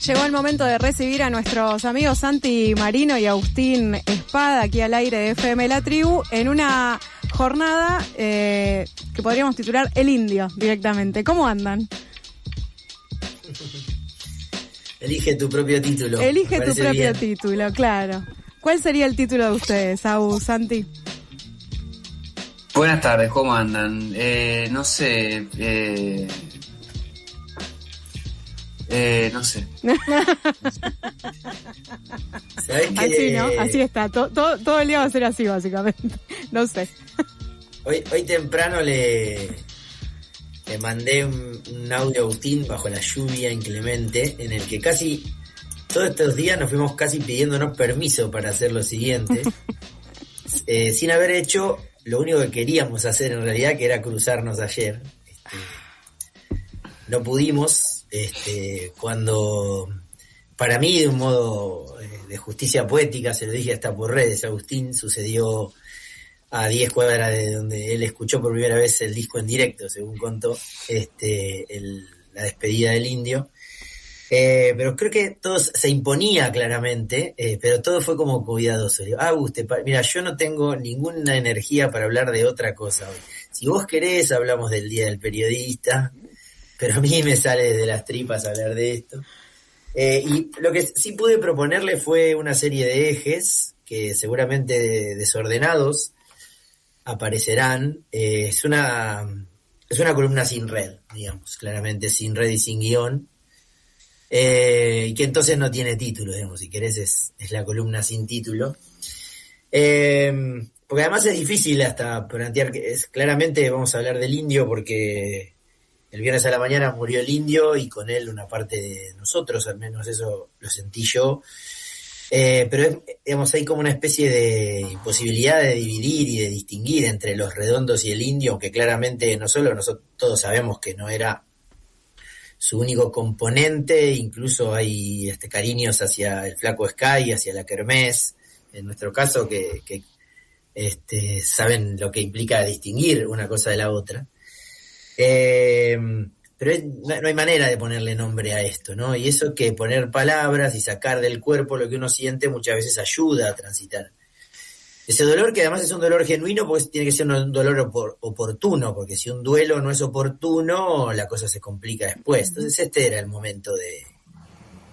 Llegó el momento de recibir a nuestros amigos Santi Marino y Agustín Espada aquí al aire de FM La Tribu en una jornada que podríamos titular El Indio directamente. ¿Cómo andan? Elige tu propio título. Elige tu propio título, claro. ¿Cuál sería el título de ustedes, Agus, Santi? Buenas tardes, ¿cómo andan? No sé. No sé. ¿Sabés qué? Así, ¿no? Así está. Todo el día va a ser así, básicamente. No sé. Hoy temprano le mandé un audio a Agustín bajo la lluvia inclemente, en el que casi todos estos días nos fuimos casi pidiéndonos permiso para hacer lo siguiente, sin haber hecho lo único que queríamos hacer en realidad, que era cruzarnos ayer. No pudimos, cuando, para mí, de un modo de justicia poética, se lo dije hasta por redes, Agustín, sucedió a 10 cuadras de donde él escuchó por primera vez el disco en directo, según contó, la despedida del Indio. Pero creo que todo se imponía claramente, pero todo fue como cuidadoso. Digo, mira, yo no tengo ninguna energía para hablar de otra cosa hoy. Si vos querés, hablamos del Día del Periodista, pero a mí me sale de las tripas hablar de esto. Y lo que sí pude proponerle fue una serie de ejes que seguramente desordenados aparecerán. Es una columna sin red, digamos, claramente sin red y sin guión. Y que entonces no tiene título, digamos, si querés es la columna sin título. Porque además es difícil hasta plantear que claramente vamos a hablar del Indio porque el viernes a la mañana murió el Indio y con él una parte de nosotros, al menos eso lo sentí yo. Pero digamos, hay como una especie de imposibilidad de dividir y de distinguir entre los redondos y el Indio, aunque claramente no solo nosotros todos sabemos que no era su único componente, incluso hay cariños hacia el Flaco Sky, hacia la Kermés, en nuestro caso, que saben lo que implica distinguir una cosa de la otra. Pero no hay manera de ponerle nombre a esto, ¿no? Y eso que poner palabras y sacar del cuerpo lo que uno siente muchas veces ayuda a transitar ese dolor, que además es un dolor genuino, pues tiene que ser un dolor oportuno, porque si un duelo no es oportuno, la cosa se complica después. Entonces este era el momento de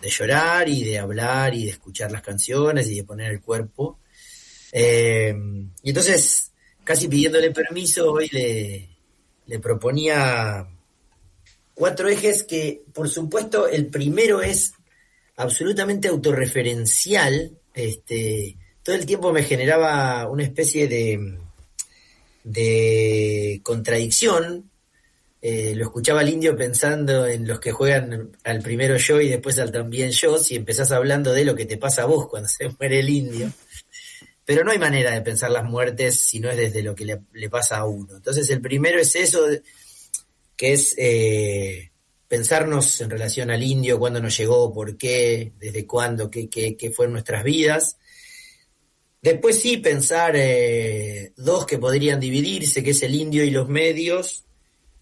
llorar y de hablar y de escuchar las canciones y de poner el cuerpo. Y entonces, casi pidiéndole permiso, hoy le proponía 4 ejes que, por supuesto, el primero es absolutamente autorreferencial. Todo el tiempo me generaba una especie de contradicción. Lo escuchaba al Indio pensando en los que juegan al primero yo y después al también yo, si empezás hablando de lo que te pasa a vos cuando se muere el Indio. Pero no hay manera de pensar las muertes si no es desde lo que le pasa a uno. Entonces el primero es eso, que es pensarnos en relación al Indio, cuándo nos llegó, por qué, desde cuándo, qué fue en nuestras vidas. Después sí pensar 2 que podrían dividirse, que es el Indio y los medios,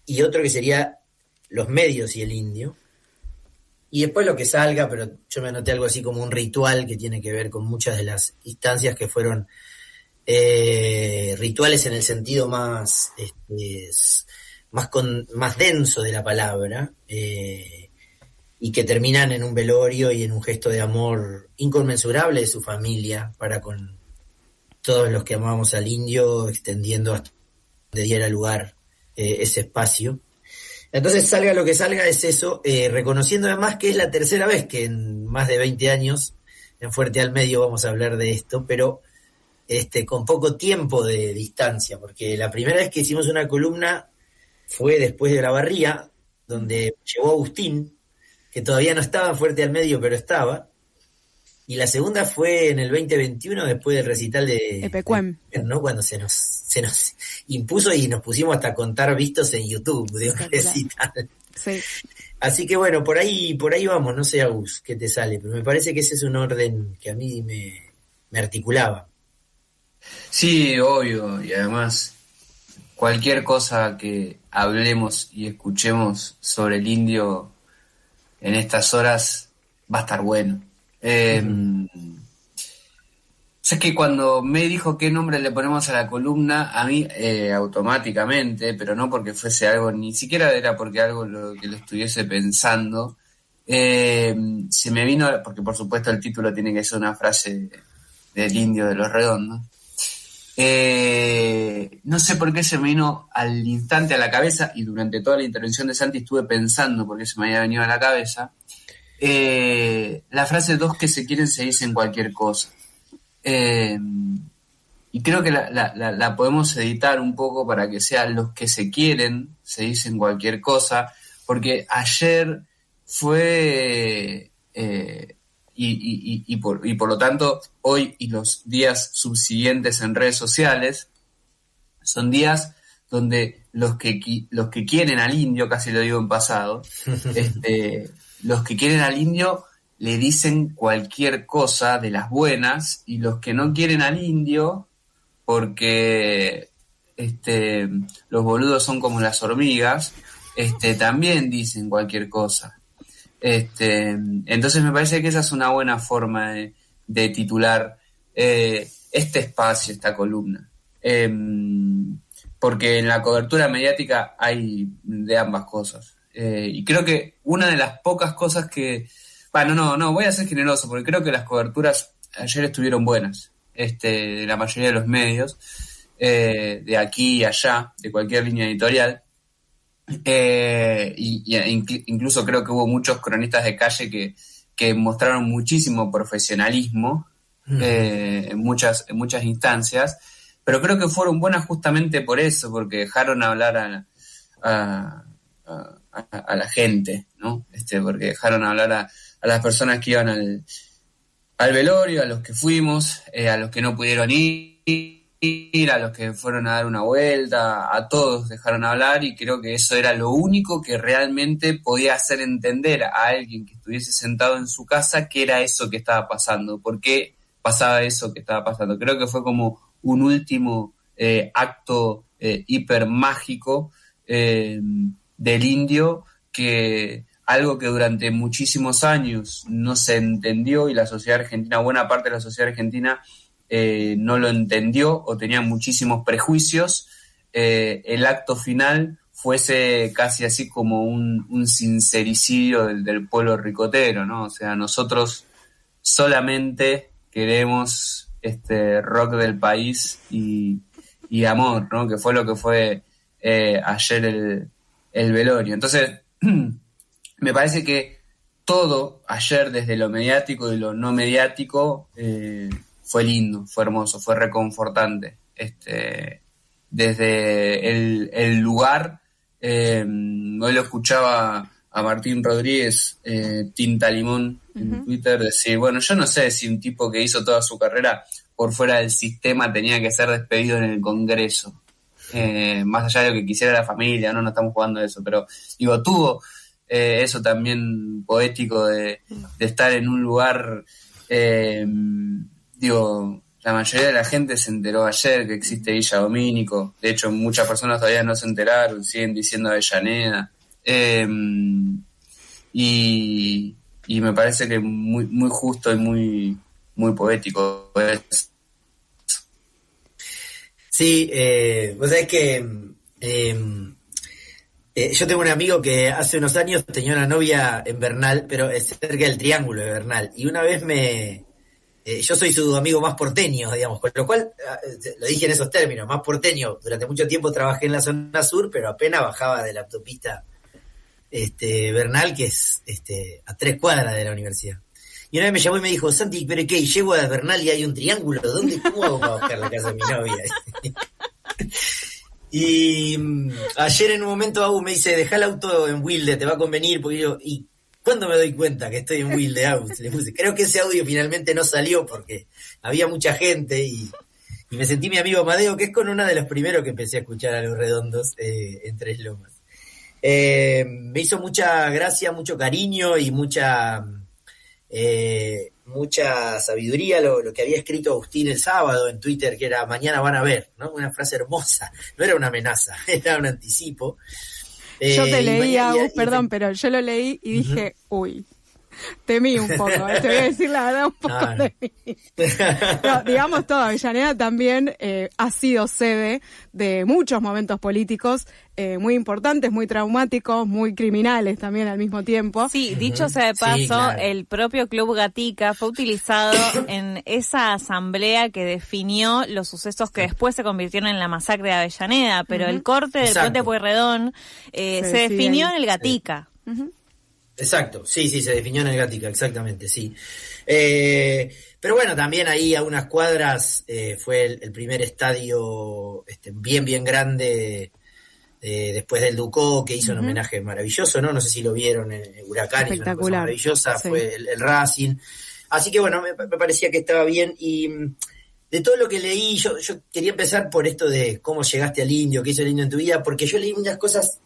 y otro que sería los medios y el Indio. Y después lo que salga, pero yo me anoté algo así como un ritual que tiene que ver con muchas de las instancias que fueron rituales en el sentido más denso de la palabra, y que terminan en un velorio y en un gesto de amor inconmensurable de su familia para con todos los que amábamos al Indio, extendiendo hasta donde diera lugar ese espacio. Entonces, salga lo que salga, es eso, reconociendo además que es la tercera vez que en más de 20 años en Fuerte al Medio vamos a hablar de esto, pero con poco tiempo de distancia, porque la primera vez que hicimos una columna fue después de Olavarría, donde llegó Agustín, que todavía no estaba en Fuerte al Medio, pero estaba. Y la segunda fue en el 2021, después del recital de Epecuén, ¿no? Cuando se nos impuso y nos pusimos hasta a contar vistos en YouTube de un recital. Sí. Así que bueno, por ahí vamos, no sé, Agus, qué te sale, pero me parece que ese es un orden que a mí me articulaba. Sí, obvio, y además cualquier cosa que hablemos y escuchemos sobre el Indio en estas horas va a estar bueno. Sé que cuando me dijo qué nombre le ponemos a la columna, a mí automáticamente, pero no porque fuese algo, ni siquiera era porque algo que lo estuviese pensando, se me vino, porque por supuesto el título tiene que ser una frase del Indio de los Redondos. No sé por qué se me vino al instante a la cabeza, y durante toda la intervención de Santi estuve pensando por qué se me había venido a la cabeza, la frase dos que se quieren se dicen cualquier cosa. Y creo que la podemos editar un poco para que sea los que se quieren se dicen cualquier cosa, porque ayer fue y por lo tanto hoy y los días subsiguientes en redes sociales son días donde los que quieren al indio, casi lo digo en pasado, los que quieren al indio le dicen cualquier cosa de las buenas, y los que no quieren al indio, porque los boludos son como las hormigas, también dicen cualquier cosa. Entonces me parece que esa es una buena forma de titular este espacio, esta columna. Porque en la cobertura mediática hay de ambas cosas. Y creo que una de las pocas cosas que... Bueno, no, voy a ser generoso, porque creo que las coberturas ayer estuvieron buenas, de la mayoría de los medios, de aquí y allá, de cualquier línea editorial. Incluso creo que hubo muchos cronistas de calle que mostraron muchísimo profesionalismo en muchas instancias, pero creo que fueron buenas justamente por eso, porque dejaron hablar a la gente, ¿no? Porque dejaron hablar a las personas que iban al velorio, a los que fuimos, a los que no pudieron ir, a los que fueron a dar una vuelta, a todos dejaron hablar, y creo que eso era lo único que realmente podía hacer entender a alguien que estuviese sentado en su casa qué era eso que estaba pasando, por qué pasaba eso que estaba pasando. Creo que fue como un último acto hiper mágico del indio, que algo que durante muchísimos años no se entendió, y la sociedad argentina, buena parte de la sociedad argentina no lo entendió o tenía muchísimos prejuicios, el acto final fuese casi así como un sincericidio del pueblo ricotero, ¿no? O sea, nosotros solamente queremos rock del país y amor, ¿no? Que fue lo que fue ayer el velorio. Entonces, me parece que todo ayer, desde lo mediático y lo no mediático, fue lindo, fue hermoso, fue reconfortante. Desde el lugar, hoy lo escuchaba a Martín Rodríguez, Tinta Limón, en Twitter, decir, bueno, yo no sé si un tipo que hizo toda su carrera por fuera del sistema tenía que ser despedido en el Congreso. Más allá de lo que quisiera la familia, no estamos jugando eso, pero digo, tuvo eso también poético de estar en un lugar, la mayoría de la gente se enteró ayer que existe Villa Domínico, de hecho muchas personas todavía no se enteraron, siguen diciendo Avellaneda, y me parece que muy, muy justo y muy, muy poético es. Sí, vos sabés que yo tengo un amigo que hace unos años tenía una novia en Bernal, pero cerca del Triángulo de Bernal, y una vez yo soy su amigo más porteño, digamos, con lo cual, lo dije en esos términos, más porteño. Durante mucho tiempo trabajé en la zona sur, pero apenas bajaba de la autopista Bernal, que es a 3 cuadras de la universidad. Y una vez me llamó y me dijo, Santi, ¿pero qué? Llego a Bernal y hay un triángulo, ¿cómo hago para buscar la casa de mi novia? Y ayer en un momento Agus me dice, dejá el auto en Wilde, te va a convenir, porque yo, ¿y cuándo me doy cuenta que estoy en Wilde, Agus? Le puse, creo que ese audio finalmente no salió porque había mucha gente y me sentí mi amigo Amadeo, que es con una de los primeros que empecé a escuchar a Los Redondos en Tres Lomas. Me hizo mucha gracia, mucho cariño y mucha sabiduría lo que había escrito Agustín el sábado en Twitter, que era mañana van a ver, ¿no? Una frase hermosa, no era una amenaza, era un anticipo. Yo te leí, Agus, perdón, pero yo lo leí y dije, uy. Temí un poco, te voy a decir la verdad, un poco temí. No, digamos todo, Avellaneda también ha sido sede de muchos momentos políticos muy importantes, muy traumáticos, muy criminales también al mismo tiempo. Sí, dicho sea de paso, Sí, claro. el propio Club Gatica fue utilizado en esa asamblea que definió los sucesos que después se convirtieron en la masacre de Avellaneda, pero el corte del Exacto. puente Pueyrredón se definió en el Gatica. Exacto, sí, se definió en el Gatica, exactamente, sí. Pero bueno, también ahí a unas cuadras fue el primer estadio bien grande después del Ducó, que hizo un homenaje maravilloso, ¿no? No sé si lo vieron en Huracán, hizo una cosa maravillosa, sí. fue el Racing. Así que bueno, me parecía que estaba bien y de todo lo que leí, yo quería empezar por esto de cómo llegaste al Indio, qué hizo el Indio en tu vida, porque yo leí muchas cosas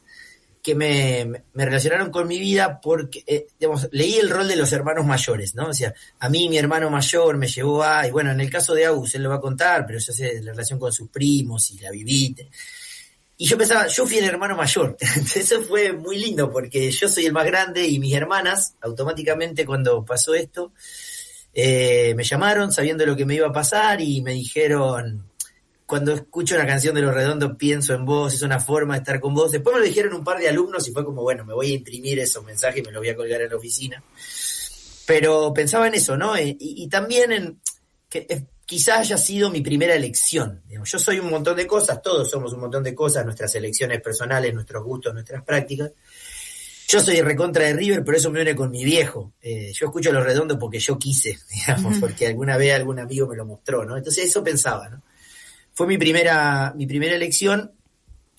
que me relacionaron con mi vida porque, digamos, leí el rol de los hermanos mayores, ¿no? O sea, a mí mi hermano mayor me llevó y bueno, en el caso de Agus, él lo va a contar, pero yo sé la relación con sus primos y la viví. Y yo pensaba, yo fui el hermano mayor. Eso fue muy lindo porque yo soy el más grande y mis hermanas, automáticamente cuando pasó esto, me llamaron sabiendo lo que me iba a pasar y me dijeron... Cuando escucho una canción de Los Redondos pienso en vos, es una forma de estar con vos. Después me lo dijeron un par de alumnos y fue como, bueno, me voy a imprimir esos mensajes y me los voy a colgar en la oficina. Pero pensaba en eso, ¿no? Y también en que quizás haya sido mi primera elección. Digamos, yo soy un montón de cosas, todos somos un montón de cosas, nuestras elecciones personales, nuestros gustos, nuestras prácticas. Yo soy recontra de River, pero eso me une con mi viejo. Yo escucho Los Redondos porque yo quise, digamos, porque alguna vez algún amigo me lo mostró, ¿no? Entonces eso pensaba, ¿no? Fue mi primera elección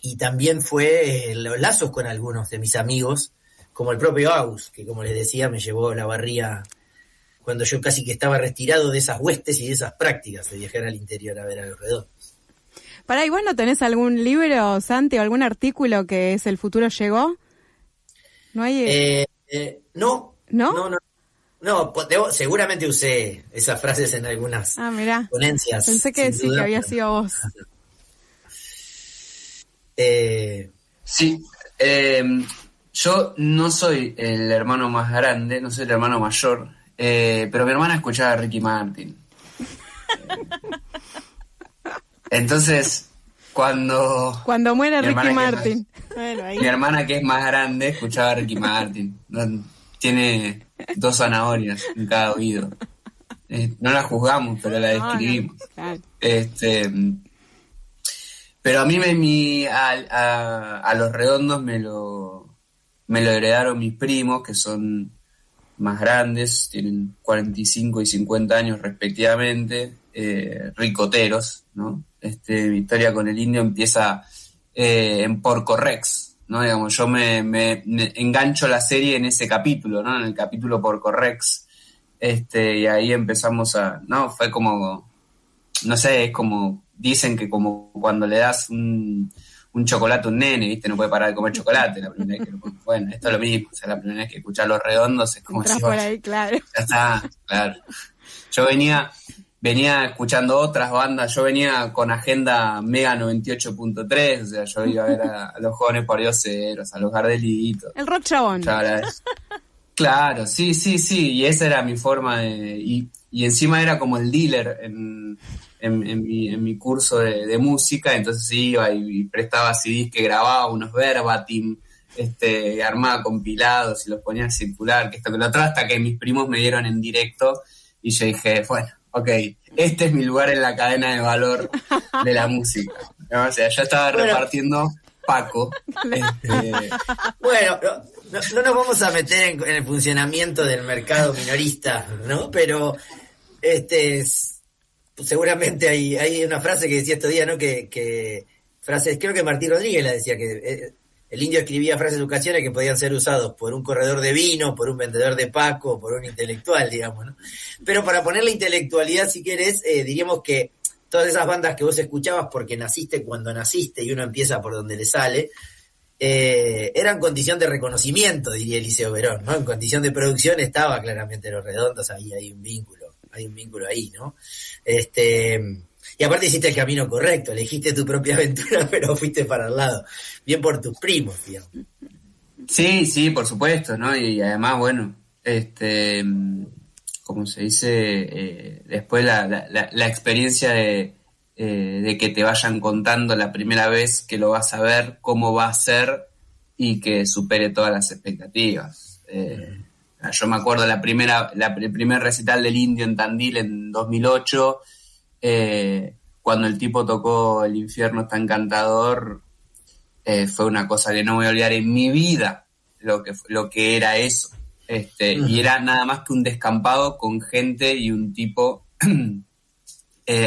y también fue los lazos con algunos de mis amigos, como el propio Agus, que como les decía me llevó a la barría cuando yo casi que estaba retirado de esas huestes y de esas prácticas de viajar al interior a ver a Los Redondos. Pará, ¿y vos no tenés algún libro, Santi, o algún artículo que es El futuro llegó? ¿No hay? No. ¿No? No, seguramente usé esas frases en algunas ponencias. Pensé que sí, que había sido vos. Sí, yo no soy el hermano más grande, no soy el hermano mayor, pero mi hermana escuchaba a Ricky Martin. Entonces, cuando muere Ricky Martin. Mi hermana, que es más grande, escuchaba a Ricky Martin. Tiene 2 zanahorias en cada oído. No la juzgamos, pero la describimos. Claro. Pero a mí a Los Redondos me lo heredaron mis primos, que son más grandes, tienen 45 y 50 años respectivamente, ricoteros, ¿no? Mi historia con el Indio empieza en Porco Rex, ¿no? Digamos, yo me engancho la serie en ese capítulo, ¿no? En el capítulo Porco Rex, y ahí empezamos no, fue como, no sé, es como, dicen que como cuando le das un chocolate a un nene, ¿viste? No puede parar de comer chocolate la primera vez que bueno, esto es lo mismo, o sea, la primera vez que escuchás Los Redondos es como si por ahí, claro. Ya está, claro. Yo venía escuchando otras bandas, yo venía con agenda Mega 98.3, o sea, yo iba a ver a los Jóvenes Pardioseros, a los Gardelitos. El rock chabón. Claro, sí, y esa era mi forma y encima era como el dealer en mi curso de música, entonces iba y prestaba CDs que grababa, unos verbatim, armaba compilados y los ponía a circular, que esto que lo otro, hasta que mis primos me dieron en directo y yo dije, bueno, ok, este es mi lugar en la cadena de valor de la música, ¿no? O sea, yo estaba repartiendo Paco. Bueno, no nos vamos a meter en el funcionamiento del mercado minorista, ¿no? Pero seguramente hay una frase que decía estos días, ¿no? Que frases, creo que Martín Rodríguez la decía, que el Indio escribía frases de ocasiones que podían ser usados por un corredor de vino, por un vendedor de Paco, por un intelectual, digamos, ¿no? Pero para poner la intelectualidad, si querés, diríamos que todas esas bandas que vos escuchabas porque naciste cuando naciste y uno empieza por donde le sale, eran condición de reconocimiento, diría Eliseo Verón, ¿no? En condición de producción estaba claramente Los Redondos, ahí hay un vínculo ahí, ¿no? Y aparte hiciste el camino correcto, elegiste tu propia aventura, pero fuiste para el lado, bien por tus primos, digamos. Sí, por supuesto, ¿no? Y además, bueno, ¿cómo se dice? Después la experiencia de que te vayan contando la primera vez que lo vas a ver, cómo va a ser y que supere todas las expectativas. Yo me acuerdo el primer recital del Indio en Tandil en 2008, cuando el tipo tocó El infierno está encantador, fue una cosa que no voy a olvidar en mi vida, lo que era eso. Y era nada más que un descampado con gente y un tipo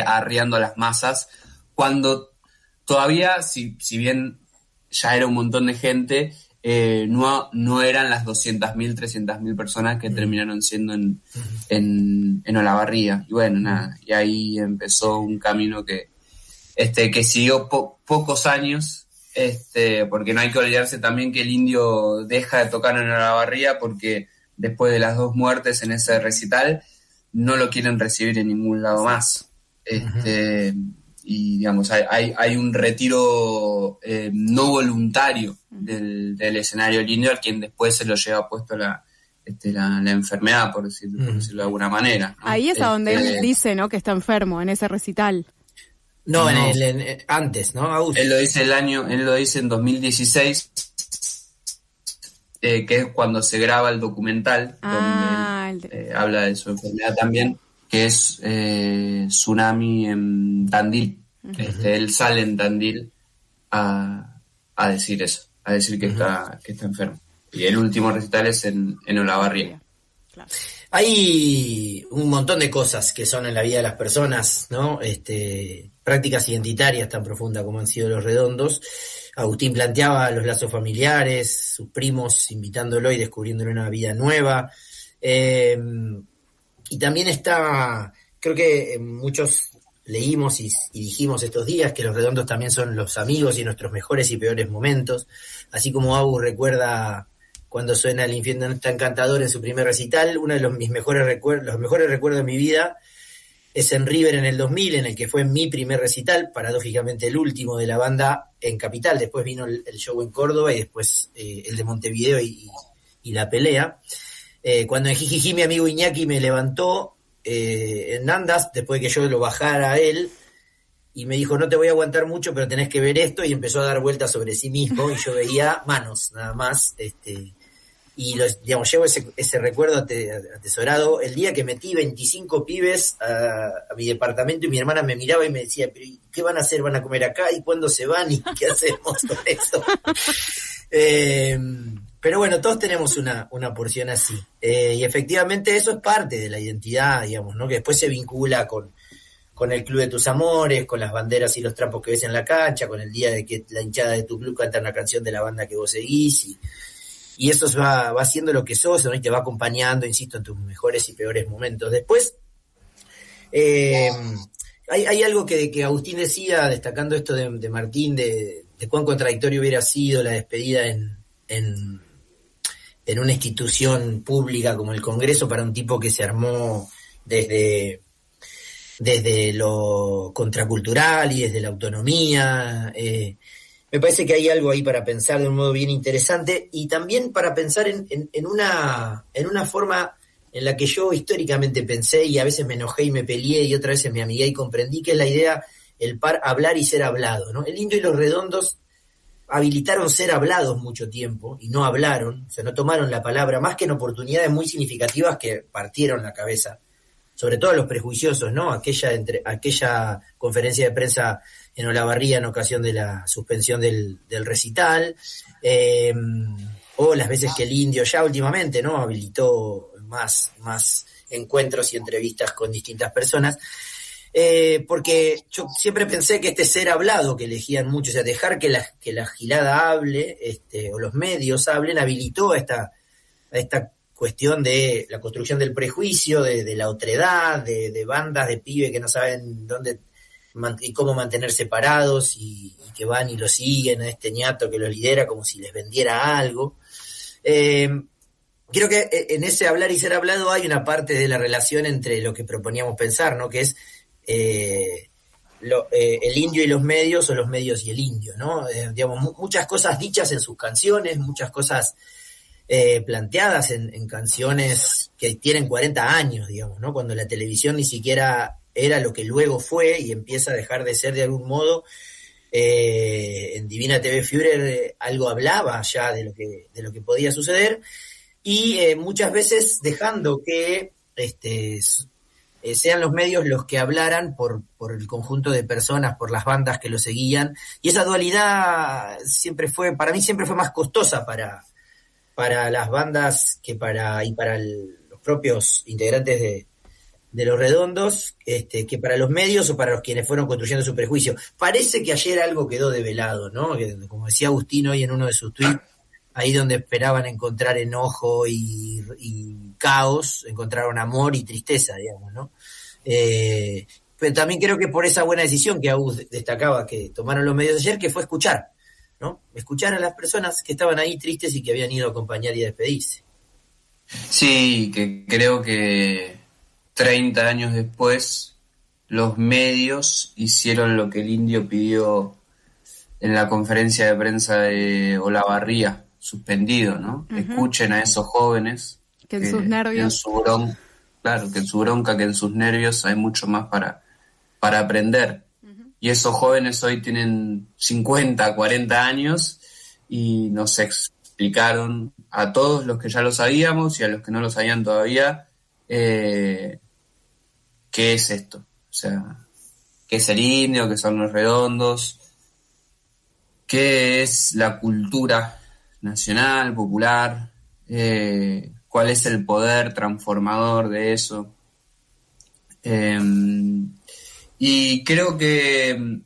arriando a las masas, cuando todavía, si bien ya era un montón de gente, no eran las 200.000, 300.000 personas que terminaron siendo en Olavarría. Y bueno, nada, y ahí empezó un camino que siguió pocos años, porque no hay que olvidarse también que el Indio deja de tocar en Olavarría porque después de las 2 muertes en ese recital no lo quieren recibir en ningún lado más. Y digamos, hay un retiro no voluntario del escenario del Indio, al quien después se lo lleva puesto la enfermedad, por decirlo de alguna manera, ¿no? Ahí es a donde él dice, ¿no?, que está enfermo, en ese recital. No. Antes, ¿no, Agus? Él lo dice en 2016, que es cuando se graba el documental, donde habla de su enfermedad también, que es Tsunami en Tandil. Él sale en Tandil a decir eso, a decir que está enfermo. Y el último recital es en Olavarría. Claro. Hay un montón de cosas que son en la vida de las personas, ¿no? Prácticas identitarias tan profundas como han sido Los Redondos. Agustín planteaba los lazos familiares, sus primos invitándolo y descubriéndole una vida nueva. Y también creo que muchos leímos y dijimos estos días que Los Redondos también son los amigos y nuestros mejores y peores momentos. Así como Agus recuerda cuando suena El infierno está encantador en su primer recital, uno de los mejores recuerdos de mi vida es en River en el 2000, en el que fue mi primer recital, paradójicamente el último de la banda en Capital. Después vino el show en Córdoba y después el de Montevideo y la pelea. Cuando en Jijiji mi amigo Iñaki me levantó en Andas, después de que yo lo bajara a él, y me dijo, no te voy a aguantar mucho, pero tenés que ver esto, y empezó a dar vueltas sobre sí mismo, y yo veía manos, nada más, y llevo ese recuerdo atesorado. El día que metí 25 pibes a mi departamento y mi hermana me miraba y me decía, pero ¿qué van a hacer? ¿Van a comer acá? ¿Y cuándo se van? ¿Y qué hacemos con eso? Pero bueno, todos tenemos una porción así. Y efectivamente eso es parte de la identidad, digamos, ¿no? Que después se vincula con el club de tus amores, con las banderas y los trapos que ves en la cancha, con el día de que la hinchada de tu club canta una canción de la banda que vos seguís, y eso va haciendo lo que sos, ¿no? Y te va acompañando, insisto, en tus mejores y peores momentos. Después, hay algo que Agustín decía, destacando esto de Martín, de cuán contradictorio hubiera sido la despedida en una institución pública como el Congreso para un tipo que se armó desde lo contracultural y desde la autonomía. Me parece que hay algo ahí para pensar de un modo bien interesante, y también para pensar en una forma en la que yo históricamente pensé, y a veces me enojé y me peleé, y otras veces me amigué y comprendí, que es la idea, el par hablar y ser hablado, ¿no? El Indio y Los Redondos habilitaron ser hablados mucho tiempo y no hablaron, o sea, no tomaron la palabra, más que en oportunidades muy significativas que partieron la cabeza, sobre todo los prejuiciosos, ¿no? Aquella conferencia de prensa en Olavarría en ocasión de la suspensión del recital, o las veces que el Indio ya últimamente, ¿no?, habilitó más encuentros y entrevistas con distintas personas, porque yo siempre pensé que este ser hablado que elegían muchos, o sea, dejar que la gilada hable, o los medios hablen, habilitó a esta cuestión de la construcción del prejuicio, de la otredad, de bandas de pibes que no saben dónde y cómo mantener separados, y que van y lo siguen a este ñato que lo lidera como si les vendiera algo. Creo que en ese hablar y ser hablado hay una parte de la relación entre lo que proponíamos pensar, ¿no?, que es el indio y los medios, o los medios y el indio, ¿no? Digamos, muchas cosas dichas en sus canciones, muchas cosas planteadas en canciones que tienen 40 años, digamos, ¿no? Cuando la televisión ni siquiera era lo que luego fue y empieza a dejar de ser de algún modo. En Divina TV Führer algo hablaba ya de lo que podía suceder, y muchas veces dejando que sean los medios los que hablaran por el conjunto de personas, por las bandas que lo seguían, y esa dualidad para mí siempre fue más costosa para las bandas para los propios integrantes de Los Redondos, que para los medios o para los quienes fueron construyendo su prejuicio. Parece que ayer algo quedó develado, ¿no? Que, como decía Agustín hoy en uno de sus tweets, ahí donde esperaban encontrar enojo y caos, encontraron amor y tristeza, digamos, ¿no? Pero también creo que por esa buena decisión que Agus destacaba que tomaron los medios ayer, que fue escuchar, ¿no? Escuchar a las personas que estaban ahí tristes y que habían ido a acompañar y a despedirse. Sí, que creo que 30 años después los medios hicieron lo que el Indio pidió en la conferencia de prensa de Olavarría, suspendido, ¿no? Uh-huh. Escuchen a esos jóvenes que en sus nervios, que en su bronca, que en sus nervios hay mucho más para aprender. Uh-huh. Y esos jóvenes hoy tienen 50, 40 años y nos explicaron a todos los que ya lo sabíamos y a los que no lo sabían todavía qué es esto, o sea, qué es el Indio, qué son Los Redondos, qué es la cultura nacional, popular, cuál es el poder transformador de eso. Y creo que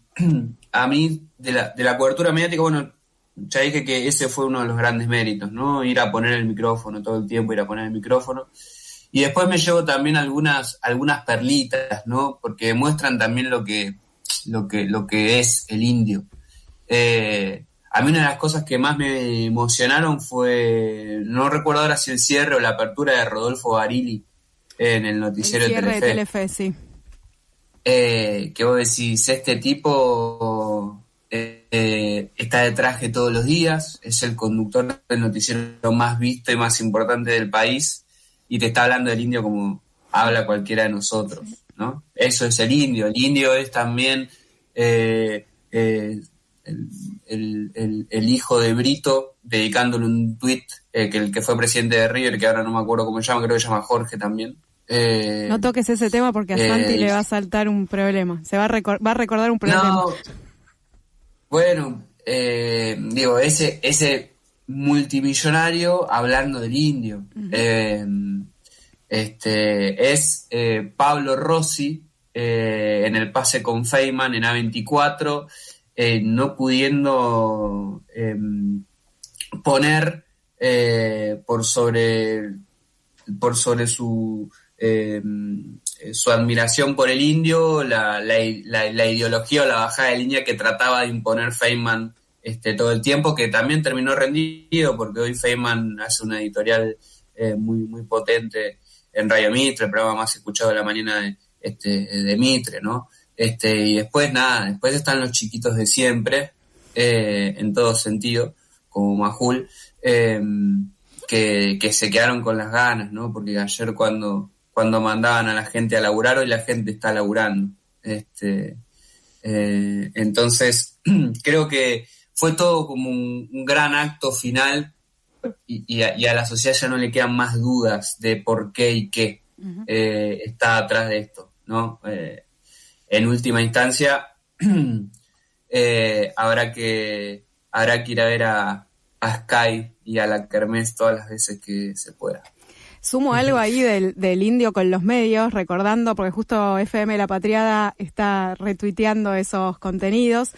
a mí, de la cobertura mediática, bueno, ya dije que ese fue uno de los grandes méritos, ¿no? Ir a poner el micrófono todo el tiempo, ir a poner el micrófono. Y después me llevo también algunas perlitas, ¿no? Porque muestran también lo que es el Indio. A mí una de las cosas que más me emocionaron fue, no recuerdo ahora si el cierre o la apertura de Rodolfo Barili en el noticiero de Telefe. El cierre de Telefe, sí. Que vos decís, este tipo está de traje todos los días, es el conductor del noticiero más visto y más importante del país, y te está hablando del Indio como habla cualquiera de nosotros, ¿no? Eso es el Indio. El Indio es también el hijo de Brito, dedicándole un tuit, el que fue presidente de River, que ahora no me acuerdo cómo se llama, creo que se llama Jorge también. No toques ese tema porque a Santi le va a saltar un problema. Se va a recordar un problema. No, bueno, digo, ese multimillonario hablando del Indio. Uh-huh. Es Pablo Rossi en el pase con Feynman en A24, no pudiendo poner por sobre su admiración por el Indio la ideología o la bajada de línea que trataba de imponer Feynman todo el tiempo, que también terminó rendido porque hoy Feynman hace una editorial muy, muy potente en Radio Mitre, el programa más escuchado de la mañana de Mitre, ¿no? Y después después están los chiquitos de siempre, en todo sentido, como Majul, que se quedaron con las ganas, ¿no? Porque ayer cuando mandaban a la gente a laburar, hoy la gente está laburando. Entonces, creo que fue todo como un gran acto final y a la sociedad ya no le quedan más dudas de por qué y qué está atrás de esto, ¿no? En última instancia, habrá que ir a ver a Sky y a la Kermés todas las veces que se pueda. Sumo algo ahí del Indio con los medios, recordando, porque justo FM La Patriada está retuiteando esos contenidos.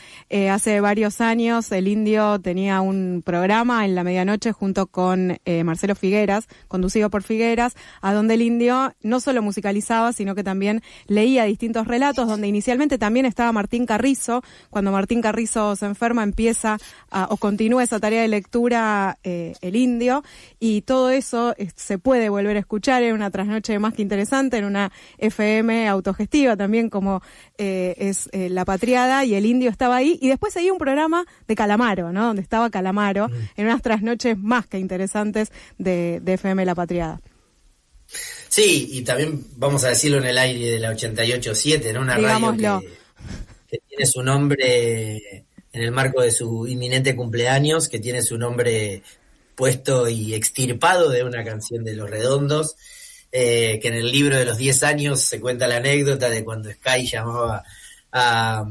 Hace varios años el Indio tenía un programa en la medianoche junto con Marcelo Figueras, conducido por Figueras, a donde el Indio no solo musicalizaba, sino que también leía distintos relatos, donde inicialmente también estaba Martín Carrizo. Cuando Martín Carrizo se enferma, empieza o continúa esa tarea de lectura el Indio, y todo eso se puede puede volver a escuchar en una trasnoche más que interesante, en una FM autogestiva también como es La Patriada, y el Indio estaba ahí. Y después seguía un programa de Calamaro, ¿no? Donde estaba Calamaro, en unas trasnoches más que interesantes de FM La Patriada. Sí, y también vamos a decirlo en el aire de la 88.7, ¿no? Una radio que tiene su nombre en el marco de su inminente cumpleaños, que tiene su nombre puesto y extirpado de una canción de Los Redondos, que en el libro de los 10 años se cuenta la anécdota de cuando Sky llamaba a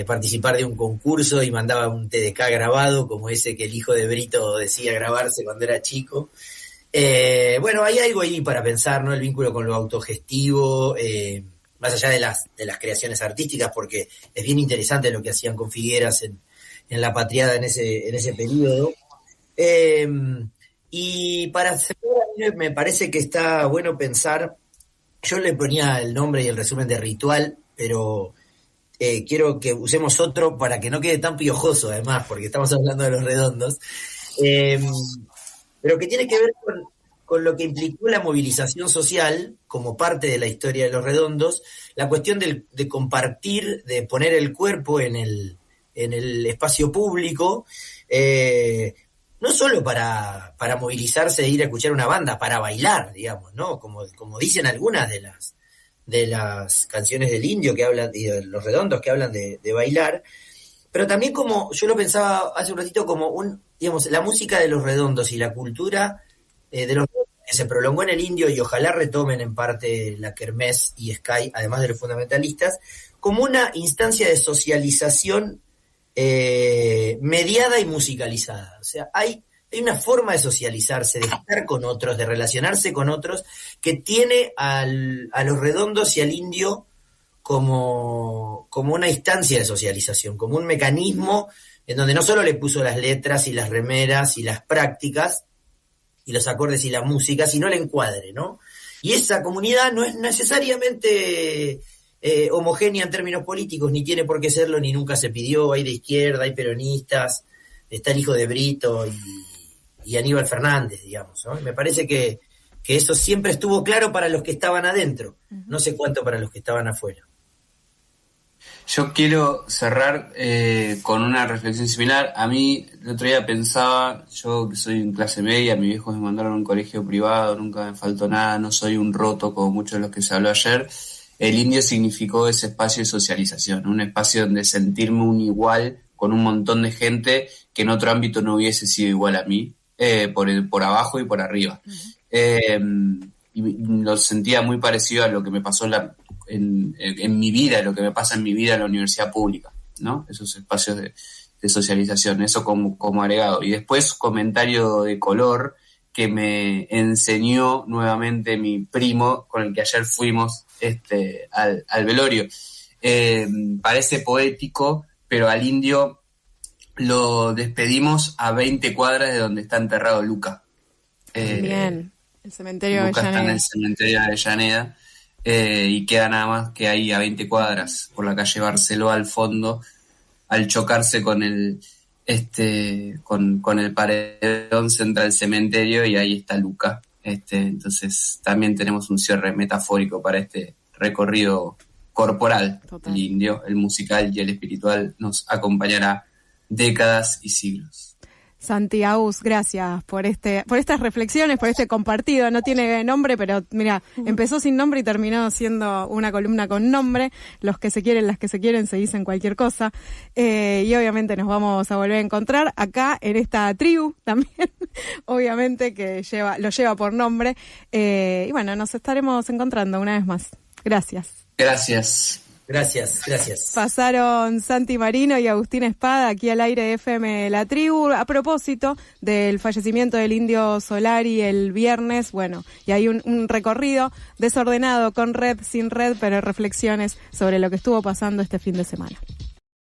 participar de un concurso y mandaba un TDK grabado, como ese que el hijo de Brito decía grabarse cuando era chico. Bueno, hay algo ahí para pensar, ¿no? El vínculo con lo autogestivo, más allá de las creaciones artísticas, porque es bien interesante lo que hacían con Figueras en La Patriada en ese periodo. Y para cerrar, me parece que está bueno pensar, yo le ponía el nombre y el resumen de Ritual, pero quiero que usemos otro para que no quede tan piojoso, además, porque estamos hablando de Los Redondos. Pero que tiene que ver con lo que implicó la movilización social como parte de la historia de Los Redondos, la cuestión de compartir, de poner el cuerpo en el espacio público, no solo para movilizarse e ir a escuchar una banda, para bailar, digamos, ¿no? Como dicen algunas de las canciones del Indio que hablan, y de Los Redondos que hablan de bailar, pero también como, yo lo pensaba hace un ratito, como digamos, la música de Los Redondos y la cultura de Los Redondos que se prolongó en el Indio, y ojalá retomen en parte la Kermés y Sky, además de los fundamentalistas, como una instancia de socialización mediada y musicalizada. O sea, hay una forma de socializarse, de estar con otros, de relacionarse con otros, que tiene a Los Redondos y al Indio como una instancia de socialización, como un mecanismo en donde no solo le puso las letras y las remeras y las prácticas y los acordes y la música, sino el encuadre, ¿no? Y esa comunidad no es necesariamente homogénea en términos políticos, ni tiene por qué serlo, ni nunca se pidió. Hay de izquierda, hay peronistas, está el hijo de Brito y Aníbal Fernández, digamos, ¿no? Me parece que eso siempre estuvo claro para los que estaban adentro, no sé cuánto para los que estaban afuera. Yo quiero cerrar con una reflexión similar. A mí, el otro día pensaba, yo que soy en clase media, mis viejos me mandaron a un colegio privado, nunca me faltó nada, no soy un roto como muchos de los que se habló ayer. El Indio significó ese espacio de socialización, un espacio donde sentirme un igual con un montón de gente que en otro ámbito no hubiese sido igual a mí, por abajo y por arriba. Y lo sentía muy parecido a lo que me pasó en mi vida, lo que me pasa en mi vida en la universidad pública, ¿no? Esos espacios de socialización, eso como agregado. Y después, comentario de color que me enseñó nuevamente mi primo, con el que ayer fuimos al velorio. Parece poético, pero al Indio lo despedimos a 20 cuadras de donde está enterrado Luca. Bien, el cementerio de Luca Avellaneda. está en el cementerio de Avellaneda, y queda nada más que ahí a 20 cuadras, por la calle Barceló al fondo, al chocarse con el paredón central del cementerio, y ahí está Luca. Entonces también tenemos un cierre metafórico para este recorrido corporal. Total. El Indio, el musical y el espiritual nos acompañará décadas y siglos. Santi Agus, gracias por estas reflexiones, por este compartido. No tiene nombre, pero mira, empezó sin nombre y terminó siendo una columna con nombre. Los que se quieren, las que se quieren, se dicen cualquier cosa. Y obviamente nos vamos a volver a encontrar acá en esta tribu también, obviamente que lo lleva por nombre. Y bueno, nos estaremos encontrando una vez más. Gracias. Gracias. Gracias. Pasaron Santi Marino y Agustín Espada aquí al aire de FM La Tribu a propósito del fallecimiento del Indio Solari el viernes. Bueno, y hay un recorrido desordenado, con red, sin red, pero reflexiones sobre lo que estuvo pasando este fin de semana.